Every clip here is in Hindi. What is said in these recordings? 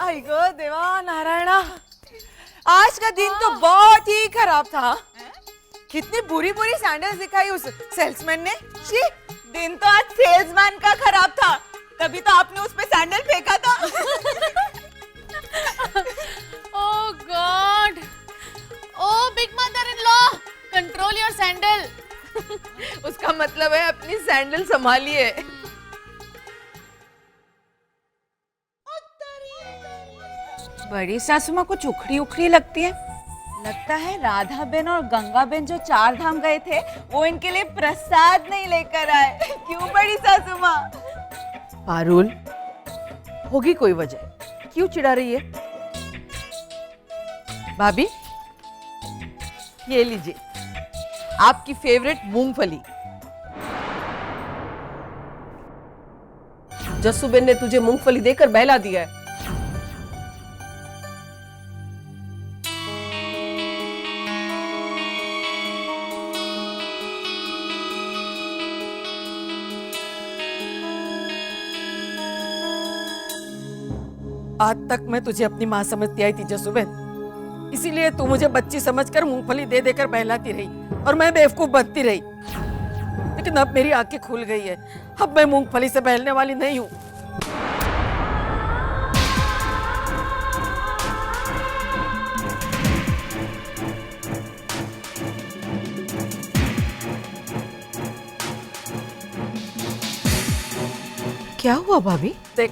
आई गो देवा नारायणा, आज का दिन तो बहुत ही खराब था। कितनी बुरी बुरी सैंडल्स दिखाई उस सेल्समैन ने। शी, दिन तो आज सेल्समैन का खराब था, तभी तो आपने उस पे सैंडल फेंका था। Oh God, oh big mother in law, control your sandal. उसका मतलब है अपनी सैंडल संभालिए। बड़ी सासू माँ कुछ उखड़ी उखड़ी लगती है। लगता है राधा बेन और गंगा बेन जो 4 धाम गए थे वो इनके लिए प्रसाद नहीं लेकर आए। क्यों बड़ी सासू माँ? पारुल, होगी कोई वजह, क्यों चिढ़ा रही है? भाभी, ये लीजिए आपकी फेवरेट मूंगफली। जस्सूबेन ने तुझे मूंगफली देकर बहला दिया है। आज तक मैं तुझे अपनी माँ समझती आई थी जसूबेन, इसीलिए तू मुझे बच्ची समझकर मूंगफली दे देकर बहलाती रही और मैं बेवकूफ बनती रही। लेकिन अब मेरी आंखें खुल गई है, अब मैं मूंगफली से बहलने वाली नहीं हूँ। क्या हुआ भाभी? देख,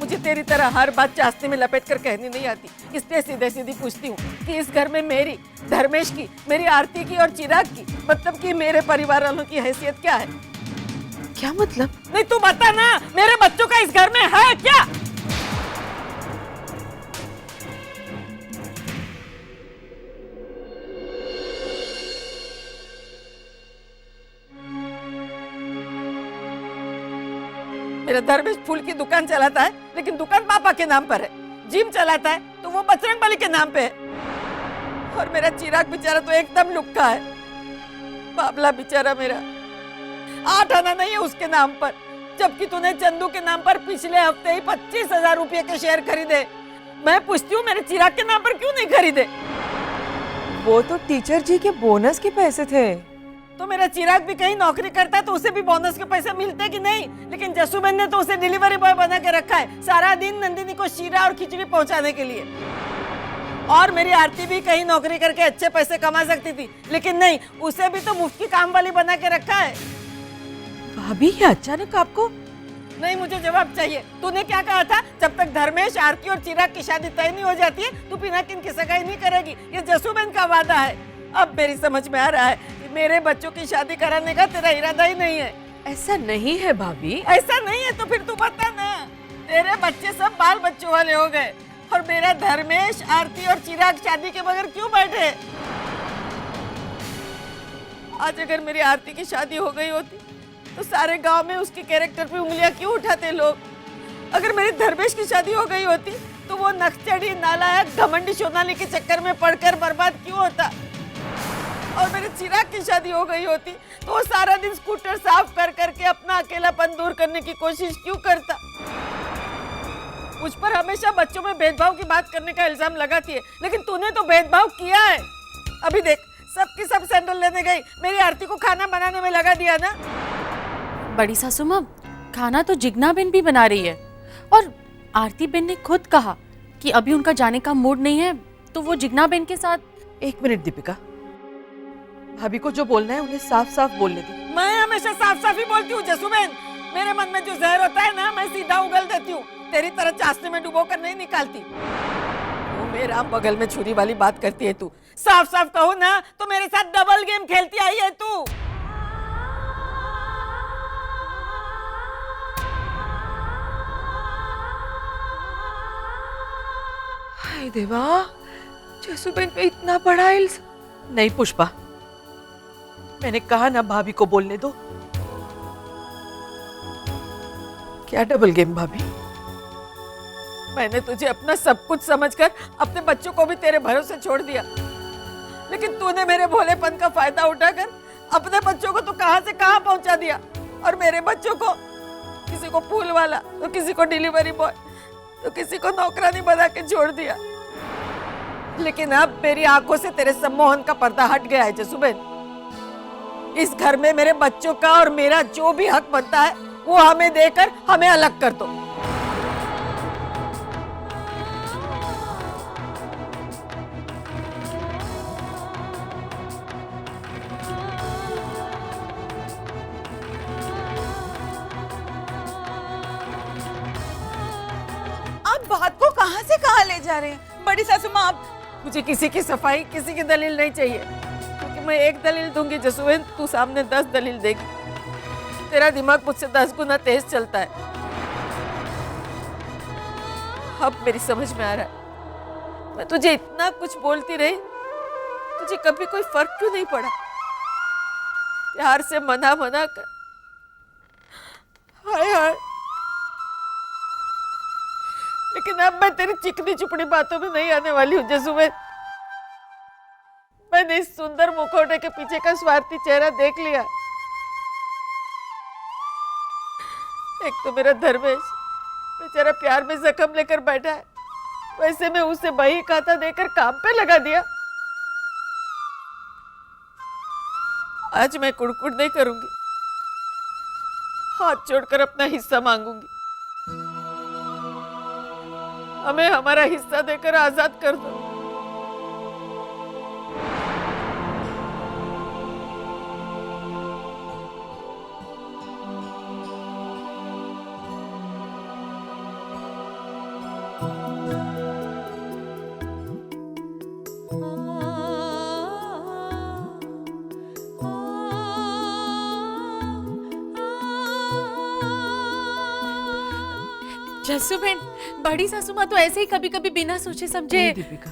मुझे तेरी तरह हर बात चाशनी में लपेट कर कहनी नहीं आती, इसलिए सीधे सीधी पूछती हूँ कि इस घर में मेरी, धर्मेश की, मेरी आरती की और चिराग की, मतलब कि मेरे परिवार वालों की हैसियत क्या है? क्या मतलब? नहीं तू बता ना, मेरे बच्चों का इस घर में है क्या? मेरा धर्मेश फूल की दुकान चलाता है, लेकिन दुकान पापा के नाम पर है। जिम चलाता है तो वो बजरंगबली के नाम पे है। और मेरा चिराग बेचारा तो एकदम लुक्का है, बाबला बेचारा मेरा। 8 आना नहीं है उसके नाम पर, जबकि तूने चंदू के नाम पर पिछले हफ्ते ही 25,000 रुपये के शेयर खरीदे। मैं पूछती हूँ मेरे चिराग के नाम पर क्यों नहीं खरीदे? वो तो टीचर जी के बोनस के पैसे थे। तो मेरा चिराग भी कहीं नौकरी करता है तो उसे भी बोनस के पैसे मिलते कि नहीं? लेकिन जसूबेन ने तो उसे डिलीवरी बॉय बना के रखा है, सारा दिन नंदिनी को शीरा और खिचड़ी पहुंचाने के लिए। और मेरी आरती भी कहीं नौकरी करके अच्छे पैसे कमा सकती थी, लेकिन नहीं, उसे भी तो मुफ्त की काम वाली बना के रखा है। भाभी, ये अचानक आपको? नहीं, मुझे जवाब चाहिए। तूने क्या कहा था? जब तक धर्मेश, आरती और चिराग की शादी तय नहीं हो जाती है तू पिनाकिन की सगाई नहीं करेगी, ये जसूबेन का वादा है। अब मेरी समझ में आ रहा है कि मेरे बच्चों की शादी कराने का तेरा इरादा ही नहीं है। ऐसा नहीं है भाभी। ऐसा नहीं है तो फिर तू बता ना। तेरे बच्चे सब बाल बच्चों वाले हो गए और मेरा धर्मेश, आरती और चिराग शादी के बगैर क्यों बैठे? आज अगर मेरी आरती की शादी हो गई होती तो सारे गांव में उसके कैरेक्टर पे उंगलियां क्यों उठाते लोग? अगर मेरी धर्मेश की शादी हो गई होती तो वो नक्सचढ़ी, नालायक, घमंडी सोनाली के चक्कर में पड़कर बर्बाद क्यों होता? और मेरे चिराग की शादी हो गई होती तो वो सारा दिन स्कूटर साफ कर करके अपना अकेलापन दूर करने की कोशिश क्यों करता? मुझ पर हमेशा बच्चों में भेदभाव की बात करने का इल्जाम लगाती है, लेकिन तूने तो भेदभाव किया है। अभी देख, सबकी सब सैंडल लेने गई, मेरी आरती को खाना बनाने में लगा दिया ना। बड़ी सासू माँ, खाना तो जिग्ना बेन भी बना रही है और आरती बेन ने खुद कहा कि अभी उनका जाने का मूड नहीं है, तो वो जिग्ना बेन के साथ। 1 मिनट दीपिका, भाभी को जो बोलना है उन्हें साफ साफ बोलने दे। मैं हमेशा साफ साफ ही बोलती हूँ जसूबेन। मेरे मन में जो जहर होता है ना, मैं सीधा उगल देती हूँ, तेरी तरह चाशनी में डुबो कर नहीं निकालती। वो मेरा बगल में छुरी वाली बात करती है तू। साफ साफ कहूँ ना तो मेरे साथ डबल गेम खेलती आई है तू। हाय देवा, जसूबेन पे इतना बड़ा इल्जाम। नहीं पुष्पा, मैंने कहा ना भाभी को बोलने दो। क्या डबल गेम भाभी? मैंने तुझे अपना सब कुछ समझकर अपने बच्चों को भी तेरे भरोसे छोड़ दिया, लेकिन तूने मेरे भोलेपन का फायदा उठाकर अपने बच्चों को तो कहां से कहां पहुंचा दिया, और मेरे बच्चों को किसी को फूल वाला तो किसी को डिलीवरी बॉय। तो किसी को नौकरानी बना के छोड़ दिया। लेकिन अब मेरी आंखों से तेरे सम्मोहन का पर्दा हट गया है जसुबेन। इस घर में मेरे बच्चों का और मेरा जो भी हक बनता है वो हमें देकर हमें अलग कर दो। आप बात को कहाँ से कहाँ ले जा रहे हैं बड़ी सासू माँ? आप मुझे किसी की सफाई, किसी की दलील नहीं चाहिए, क्योंकि मैं एक दलील दूंगी जसुबेन, तू सामने 10 दलील देगी। तेरा दिमाग मुझसे 10 गुना तेज चलता है। अब मेरी समझ में आ रहा है, मैं तुझे इतना कुछ बोलती रही, तुझे कभी कोई फर्क क्यों नहीं पड़ा? प्यार से मना मना कर, हाय हाय। लेकिन अब मैं तेरी चिकनी चुपड़ी बातों में नहीं आने वाली हूँ जसुबेन। मैंने इस सुंदर मुखौटे के पीछे का स्वार्थी चेहरा देख लिया। एक तो मेरा धर्मेश बेचारा प्यार में जख्म लेकर बैठा है, वैसे में उसे बही खाता देकर काम पे लगा दिया। आज मैं कुड़कुड़ नहीं करूंगी, हाथ जोड़कर अपना हिस्सा मांगूंगी। हमें हमारा हिस्सा देकर आजाद कर दो। जसुबेन, बड़ी सासू माँ तो ऐसे ही कभी कभी बिना सोचे समझे। दीपिका,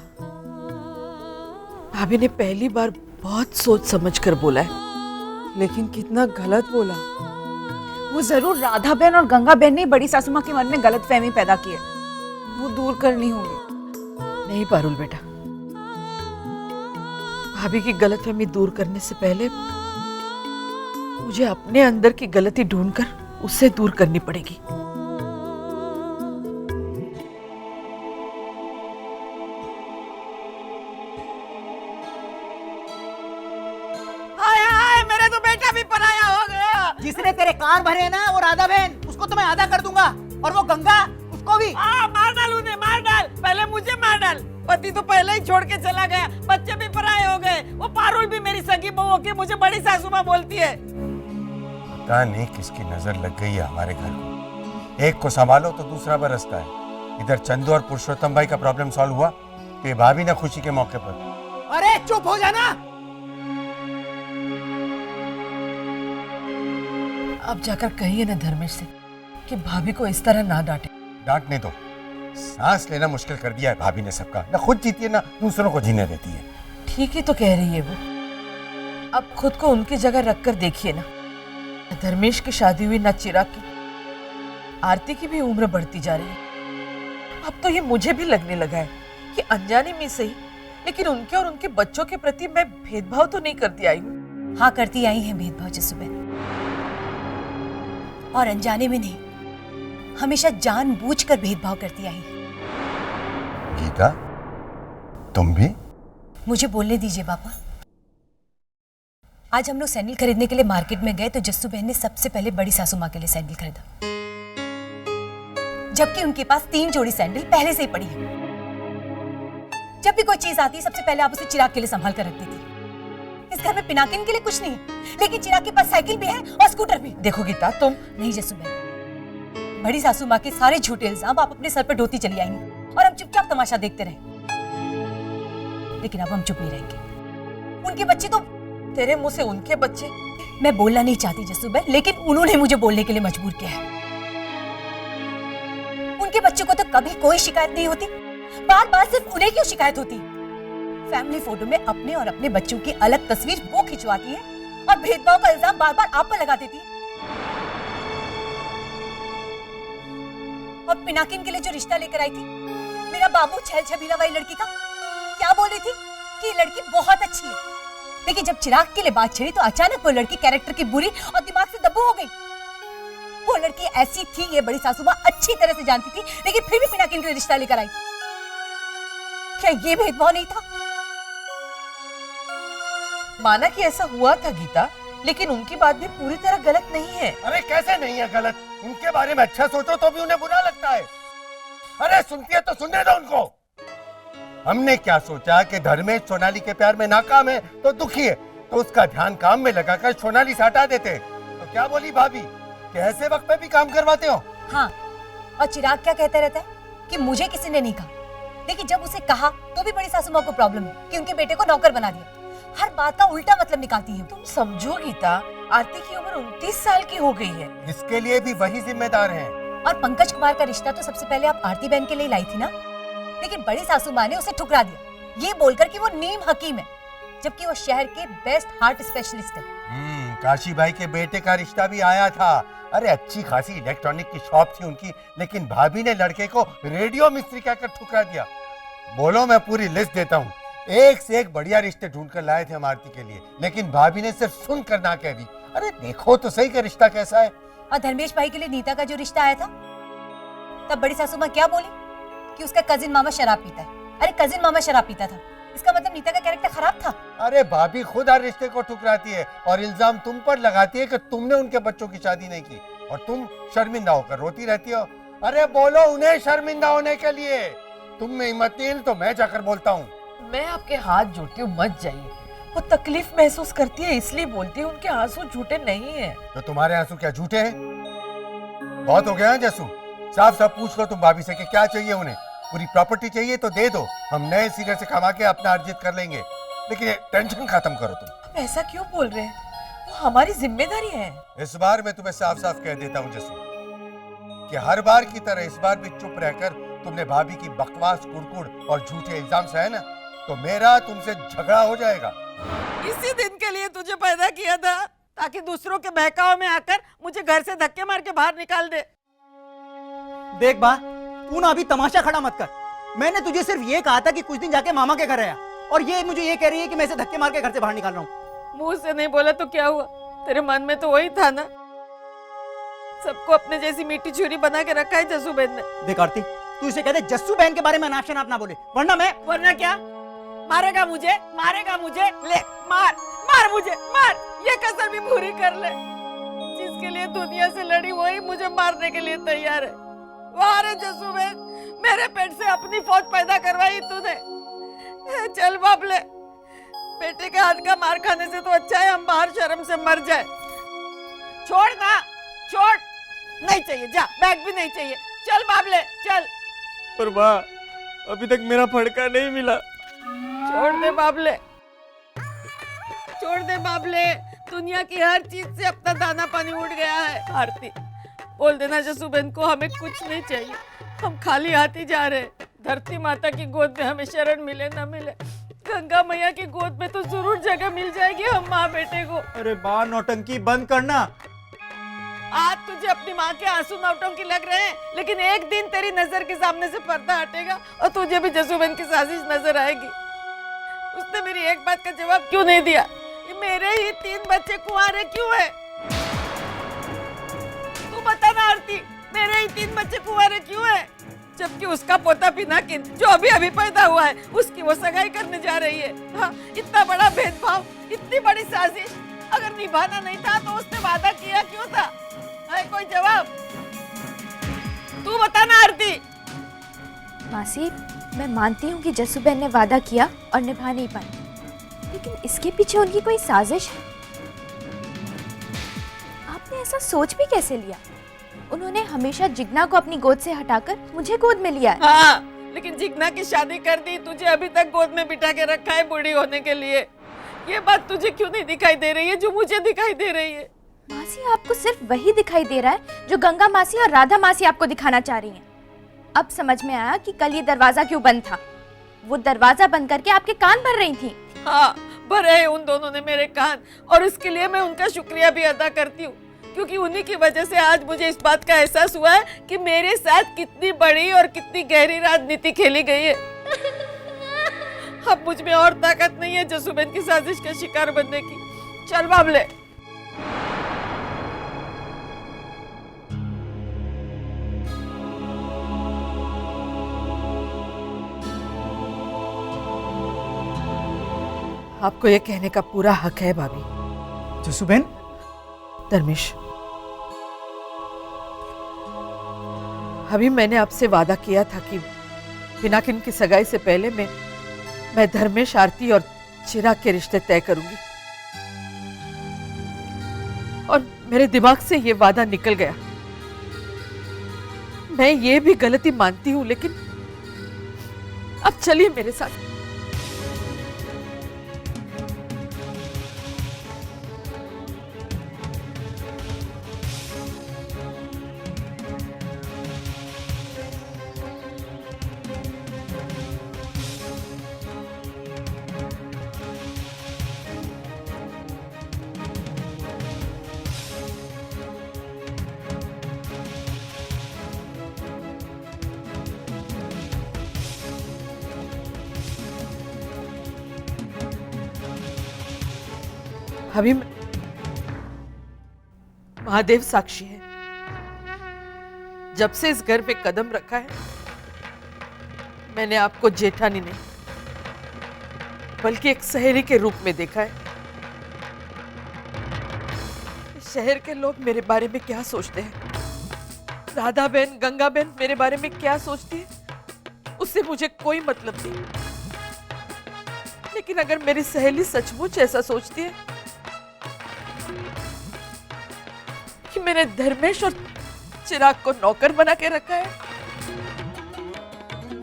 भाभी ने पहली बार बहुत सोच समझ कर बोला है, लेकिन कितना गलत बोला। वो जरूर राधा बहन और गंगा बहन ने बड़ी सासू माँ के मन में गलतफहमी पैदा की है, वो दूर करनी होगी। नहीं पारुल बेटा, भाभी की गलतफहमी दूर करने से पहले मुझे अपने अंदर की गलती ढूंढकर उससे दूर करनी पड़ेगी। जिसने तेरे कान भरे हैं ना वो राधा बहन, उसको तो मैं आधा कर दूंगा, और वो गंगा उसको भी। मार डाल उन्हें, मार डाल। पहले मुझे मार डाल। पति तो पहले ही छोड़ के चला गया, बच्चे भी पराये हो गए। वो पारुल भी मेरी सगी बहू होके मुझे बड़ी सासू माँ बोलती है। पता नहीं किसकी नजर लग गई है हमारे घर को। एक को संभालो तो दूसरा बरसता है। इधर चंदू और पुरुषोत्तम भाई का प्रॉब्लम सॉल्व हुआ तो ये भाभी ना खुशी के मौके पर। अरे चुप हो जाना। अब जाकर कहिए ना धर्मेश से कि भाभी को इस तरह ना डांटे। डांटने दो, सांस लेना मुश्किल कर दिया है भाभी ने सबका। ना खुद जीती है ना दूसरों को जीने देती है। ठीक ही तो कह रही है वो। अब खुद को उनकी जगह रखकर देखिए ना, धर्मेश की शादी हुई ना चिराग की, आरती की भी उम्र बढ़ती जा रही है। अब तो ये मुझे भी लगने लगा है कि अनजाने में सही, लेकिन उनके और उनके बच्चों के प्रति मैं भेदभाव तो नहीं करती आई हूँ। हाँ, करती आई हैं भेदभाव जसुबेन, और अनजाने में नहीं, हमेशा जानबूझकर भेदभाव करती आई है। गीता, तुम भी? मुझे बोलने दीजिए पापा। आज हम लोग सैंडल खरीदने के लिए मार्केट में गए तो जस्सू बहन ने सबसे पहले बड़ी सासू माँ के लिए सैंडल खरीदा, जबकि उनके पास 3 जोड़ी सैंडल पहले से ही पड़ी है। जब भी कोई चीज आती सबसे पहले आप उसे चिराग के लिए संभाल कर रखती थी। इस घर में पिनाकिन के लिए कुछ नहीं है, लेकिन चिराग के पास साइकिल भी है और स्कूटर भी। देखो गीता, तुम नहीं जस्सू बहन, बड़ी सासू माँ के सारे झूठे इल्जाम आप अपने सर पर ढोती चली आएंगी और हम चुपचाप तमाशा देखते रहे। लेकिन अब हम चुप नहीं रहेंगे। उनके बच्चे तो, तेरे मुंह से उनके बच्चे। मैं बोलना नहीं चाहती जस्सू बहन, लेकिन उन्होंने मुझे बोलने के लिए मजबूर किया है। उनके बच्चों को तो कभी कोई शिकायत नहीं होती, बार बार सिर्फ उन्हें क्यों शिकायत होती? फैमिली फोटो में अपने और अपने बच्चों की अलग तस्वीर वो खिंचवाती है और भेदभाव का इल्जाम बार बार आप पर लगा देती है। और पिनाकिन के लिए जो रिश्ता लेकर आई थी मेरा बाबू छैल छबीला वाली लड़की का, क्या बोल रही थी कि ये लड़की बहुत अच्छी है, लेकिन जब चिराग के लिए बात छिड़ी तो अचानक वो लड़की कैरेक्टर की बुरी और दिमाग से दब्बू हो गई। वो लड़की ऐसी थी ये बड़ी सासू माँ अच्छी तरह से जानती थी, लेकिन फिर भी पिनाकिन के लिए रिश्ता लेकर आई। क्या ये भेदभाव नहीं था? माना कि ऐसा हुआ था गीता, लेकिन उनकी बात भी पूरी तरह गलत नहीं है। अरे कैसे नहीं है गलत? उनके बारे में अच्छा सोचो तो भी उन्हें बुरा लगता है। अरे सुनती है तो सुनने दो उनको। हमने क्या सोचा कि धर्मेश सोनाली के प्यार में नाकाम है तो दुखी है, तो उसका ध्यान काम में लगाकर सोनाली से हटा देते। तो क्या बोली भाभी कि ऐसे वक्त पे भी काम करवाते हो? हाँ, और चिराग क्या कहता रहता है कि मुझे किसी ने नहीं कहा, लेकिन जब उसे कहा तो भी बड़ी सासू माँ को प्रॉब्लम है कि उनके बेटे को नौकर बना दिया। हर बात का उल्टा मतलब निकालती है। तुम समझो गीता, आरती की उम्र 29 साल की हो गई है। इसके लिए भी वही जिम्मेदार हैं। और पंकज कुमार का रिश्ता तो सबसे पहले आप आरती बहन के लिए लाई थी ना, लेकिन बड़ी सासू माँ ने उसे ठुकरा दिया, ये बोलकर कि वो नीम हकीम है, जबकि वो शहर के बेस्ट हार्ट स्पेशलिस्ट है। काशी भाई के बेटे का रिश्ता भी आया था। अरे अच्छी खासी इलेक्ट्रॉनिक की शॉप थी उनकी, लेकिन भाभी ने लड़के को रेडियो मिस्त्री कहकर ठुकरा दिया। बोलो मैं पूरी लिस्ट देता हूँ, एक से एक बढ़िया रिश्ते ढूंढ कर लाए थे हम आरती के लिए, लेकिन भाभी ने सिर्फ सुनकर ना कह दी। अरे देखो तो सही का रिश्ता कैसा है। और धर्मेश भाई के लिए नीता का जो रिश्ता आया था, तब बड़ी सासू माँ क्या बोली कि उसका कजिन मामा शराब पीता है। अरे कजिन मामा शराब पीता था, इसका मतलब नीता का कैरेक्टर खराब था। अरे भाभी खुद हर रिश्ते को ठुकराती है और इल्जाम तुम पर लगाती है कि तुमने उनके बच्चों की शादी नहीं की, और तुम शर्मिंदा होकर रोती रहती हो। अरे बोलो उन्हें शर्मिंदा होने के लिए। तुम में हिम्मत नहीं है तो मैं जाकर बोलता हूँ। मैं आपके हाथ जोड़ती हूँ, मत जाइए। वो तकलीफ महसूस करती है इसलिए बोलती है, उनके आंसू झूठे नहीं है। तो तुम्हारे आंसू क्या झूठे हैं? बहुत हो गया है जसू, साफ साफ पूछ लो तुम भाभी से कि क्या चाहिए उन्हें। पूरी प्रॉपर्टी चाहिए तो दे दो, हम नए सिरे से कमा के अपना अर्जित कर लेंगे, लेकिन टेंशन खत्म करो तुम। अब ऐसा क्यों बोल रहे हैं? वो हमारी जिम्मेदारी है। इस बार मैं तुम्हें साफ साफ कह देता हूँ जसू कि हर बार की तरह इस बार भी चुप रहकर तुमने भाभी की बकवास, कुड़कुड़ और झूठे इल्जाम सहे ना, तो मेरा तुमसे झगड़ा हो जाएगा। इसी दिन के लिए तुझे पैदा किया था, ताकि दूसरों के बहकाव में आकर मुझे घर से धक्के मार के बाहर निकाल दे। देख बा, तू ना अभी तमाशा खड़ा मत कर। मैंने तुझे सिर्फ ये कहा था कि कुछ दिन जाके मामा के घर आया, और ये मुझे ये कह रही है कि मैं इसे धक्के मार के घर से बाहर निकाल रहा हूँ। मुंह से नहीं बोला तो क्या हुआ, तेरे मन में तो वही था ना। सबको अपने जैसी मीठी छुरी बना के रखा है जस्सू बहन ने। देख आरती, तू इसे कहते जस्सू बहन के बारे में अनाप शनाप ना बोले, वरना क्या मारेगा मुझे? मारेगा मुझे? ले मार मार मुझे, मार। ये कसर भी पूरी कर ले। जिसके लिए दुनिया से लड़ी वही मुझे मारने के लिए तैयार है। वाह रे जस्सू बहन, मेरे पेट से अपनी फौज पैदा करवाई तूने। चल बाबले, बेटे के हाथ का मार खाने से तो अच्छा है हम बाहर शर्म से मर जाए। छोड़ ना, छोड़। नहीं चाहिए, जा, बैग भी नहीं चाहिए। चल बाबले चल। पर माँ, अभी तक मेरा फड़का नहीं मिला। छोड़ दे बाबले, छोड़ दे बाबले। दुनिया की हर चीज से अपना दाना पानी उड़ गया है। आरती, बोल देना जस्सू बहन को हमें कुछ नहीं चाहिए, हम खाली हाथ ही जा रहे हैं। धरती माता की गोद में हमें शरण मिले ना मिले, गंगा मैया की गोद में तो जरूर जगह मिल जाएगी हम माँ बेटे को। अरे बा, नौटंकी बंद करना। आज तुझे अपनी माँ के आंसू नौटंकी लग रहे हैं, लेकिन एक दिन तेरी नजर के सामने से पर्दा हटेगा और तुझे भी जस्सू बहन की साजिश नजर आएगी। उसने मेरी एक बात का जवाब क्यों नहीं दिया? ये मेरे ही 3 बच्चे कुंवारे क्यों है? तू बता ना आरती, मेरे ही 3 बच्चे कुंवारे क्यों है? जबकि उसका पोता पिनाकिन जो अभी अभी पैदा हुआ है, उसकी वो सगाई करने जा रही है। हाँ, इतना बड़ा भेदभाव, इतनी बड़ी साजिश अगर निभाना नहीं था तो उसने वादा किया क्यों था? है कोई जवाब? तू बता ना आरती। मासी, मैं मानती हूँ कि जस्सू बहन ने वादा किया और निभा नहीं पाई, लेकिन इसके पीछे उनकी कोई साजिश है। आपने ऐसा सोच भी कैसे लिया? उन्होंने हमेशा जिग्ना को अपनी गोद से हटाकर मुझे गोद में लिया है। हाँ, लेकिन जिग्ना की शादी कर दी, तुझे अभी तक गोद में बिठा के रखा है बूढ़ी होने के लिए। ये बात तुझे क्यों नहीं दिखाई दे रही है जो मुझे दिखाई दे रही है? मासी, आपको सिर्फ वही दिखाई दे रहा है जो गंगा मासी और राधा मासी आपको दिखाना चाह रही हैं। अब समझ में आया कि कल ये दरवाजा क्यों बंद था। वो दरवाजा बंद करके आपके कान भर रही थी। हाँ, भरे हैं उन दोनों ने मेरे कान, और इसके लिए मैं उनका शुक्रिया भी अदा करती हूँ, क्योंकि उन्हीं की वजह से आज मुझे इस बात का एहसास हुआ है कि मेरे साथ कितनी बड़ी और कितनी गहरी राजनीति खेली गई है। अब मुझ में और ताकत नहीं है जस्सू बहन की साजिश का शिकार बनने की। चल बाबले। आपको ये कहने का पूरा हक है भाभी। जसू बहन, धर्मेश, अभी मैंने आपसे वादा किया था कि पिनाकिन की सगाई से पहले मैं धर्मेश, आरती और चिराग के रिश्ते तय करूंगी, और मेरे दिमाग से ये वादा निकल गया। मैं ये भी गलती मानती हूं, लेकिन अब चलिए मेरे साथ। अभी महादेव साक्षी है, जब से इस घर पे कदम रखा है मैंने आपको जेठानी नहीं बल्कि एक सहेली के रूप में देखा है। इस शहर के लोग मेरे बारे में क्या सोचते हैं, राधा बहन, गंगा बहन मेरे बारे में क्या सोचती है, उससे मुझे कोई मतलब नहीं। लेकिन अगर मेरी सहेली सचमुच ऐसा सोचती है कि मैंने धर्मेश और चिराग को नौकर बना के रखा है,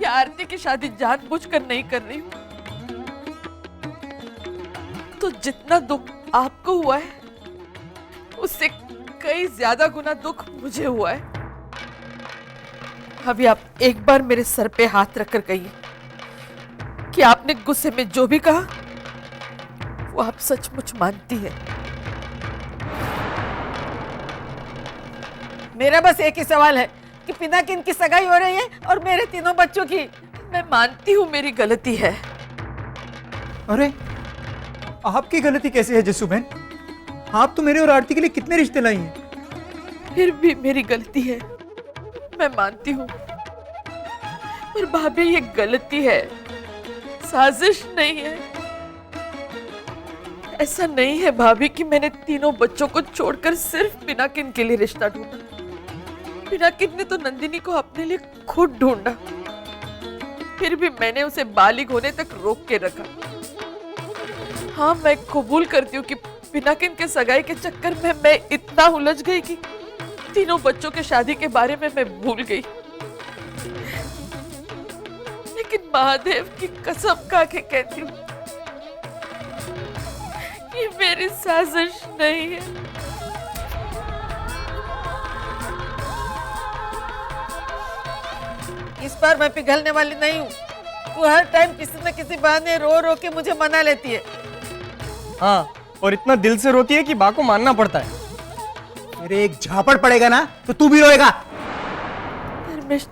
या आरती की शादी जानबूझकर नहीं कर रही हूं, तो जितना दुख आपको हुआ है उससे कई ज्यादा गुना दुख मुझे हुआ है। अभी आप एक बार मेरे सर पे हाथ रखकर कहिए कि आपने गुस्से में जो भी कहा वो आप सचमुच मानती है। मेरा बस एक ही सवाल है कि पिनाकिन की सगाई हो रही है और मेरे तीनों बच्चों की। मैं मानती हूँ मेरी गलती है। अरे आपकी गलती कैसे है जस्सू बहन? आप तो मेरे और आरती के लिए कितने रिश्ते लाई हैं। फिर भी मेरी गलती है, मैं मानती हूँ। पर भाभी ये गलती है, साजिश नहीं है। ऐसा नहीं है भाभी कि मैंने तीनों बच्चों को छोड़कर सिर्फ पिनाकिन के लिए रिश्ता ढूंढा। पिनाकिन ने तो नंदिनी को अपने लिए खुद ढूंढा, फिर भी मैंने उसे बालिग होने तक रोक के रखा। हाँ, मैं कबूल करती हूँ कि पिनाकिन के सगाई के चक्कर में मैं इतना उलझ गई कि तीनों बच्चों के शादी के बारे में मैं भूल गई। लेकिन महादेव की कसम खा के कहती हूँ, ये मेरी साजिश नहीं है। इस बार मैं पिघलने वाली नहीं हूँ। तू हर टाइम किसी न किसी बहाने रो रो के मुझे मना लेती है। हाँ, और इतना दिल से रोती है कि बा को मानना पड़ता है। मेरे एक झापड़ पड़ेगा ना तो तू भी रोएगा। धर्मेश,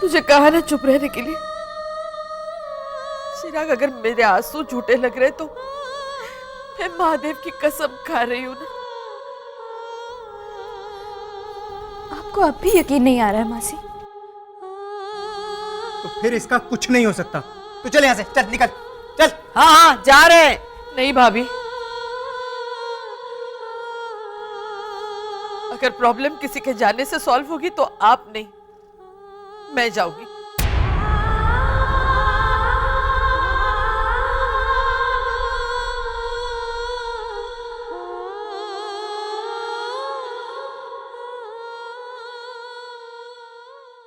तुझे कहा ना चुप रहने के लिए। चिराग, अगर मेरे आंसू झूठे लग रहे तो मैं महादेव की कसम खा रही हूँ ना। आपको अब भी यकीन नहीं आ रहा है मासी? तो फिर इसका कुछ नहीं हो सकता। तो चल यहाँ से, चल निकल, चल। हाँ हाँ, जा रहे हैं। नहीं भाभी, अगर प्रॉब्लम किसी के जाने से सॉल्व होगी तो आप नहीं, मैं जाऊंगी।